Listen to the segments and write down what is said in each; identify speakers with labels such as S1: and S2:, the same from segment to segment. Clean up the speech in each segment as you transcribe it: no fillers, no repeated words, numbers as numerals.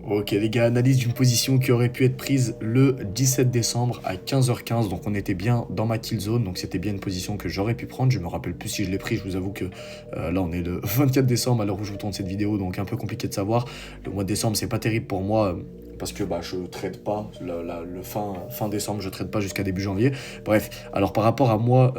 S1: Ok les gars, analyse d'une position qui aurait pu être prise le 17 décembre à 15h15, donc on était bien dans ma kill zone, donc c'était bien une position que j'aurais pu prendre, je me rappelle plus si je l'ai pris, je vous avoue que là on est le 24 décembre à l'heure où je vous tourne cette vidéo, donc un peu compliqué de savoir. Le mois de décembre c'est pas terrible pour moi, parce que bah, je trade pas, le fin décembre je trade pas jusqu'à début janvier. Bref, alors par rapport à moi...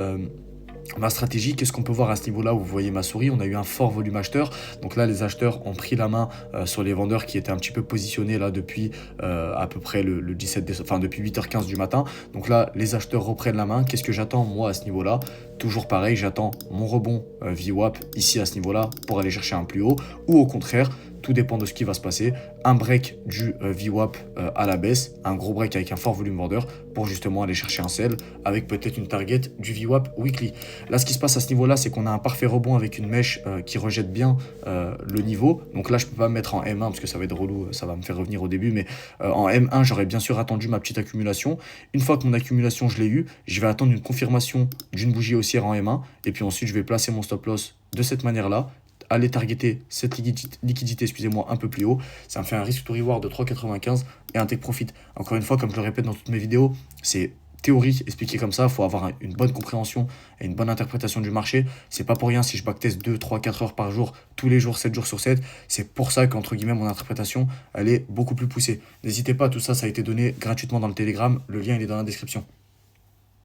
S1: ma stratégie, qu'est-ce qu'on peut voir à ce niveau-là où vous voyez ma souris? On a eu un fort volume acheteur. Donc là, les acheteurs ont pris la main sur les vendeurs qui étaient un petit peu positionnés là depuis à peu près le 17 décembre, enfin depuis 8h15 du matin. Donc là, les acheteurs reprennent la main. Qu'est-ce que j'attends moi à ce niveau-là? Toujours pareil, j'attends mon rebond VWAP ici à ce niveau-là pour aller chercher un plus haut. Ou au contraire, tout dépend de ce qui va se passer. Un break du VWAP à la baisse, un gros break avec un fort volume vendeur pour justement aller chercher un sell avec peut-être une target du VWAP weekly. Là, ce qui se passe à ce niveau-là, c'est qu'on a un parfait rebond avec une mèche qui rejette bien le niveau. Donc là, je ne peux pas me mettre en M1 parce que ça va être relou, ça va me faire revenir au début. Mais en M1, j'aurais bien sûr attendu ma petite accumulation. Une fois que mon accumulation, je l'ai eu, je vais attendre une confirmation d'une bougie haussière en M1. Et puis ensuite, je vais placer mon stop loss de cette manière-là, aller targeter cette liquidité excusez-moi, un peu plus haut. Ça me fait un risk to reward de 3,95 et un take profit. Encore une fois, comme je le répète dans toutes mes vidéos, c'est théorie expliquée comme ça. Il faut avoir une bonne compréhension et une bonne interprétation du marché. C'est pas pour rien si je backteste 2, 3, 4 heures par jour, tous les jours, 7 jours sur 7. C'est pour ça qu'entre guillemets, mon interprétation, elle est beaucoup plus poussée. N'hésitez pas, tout ça, ça a été donné gratuitement dans le Telegram. Le lien, il est dans la description.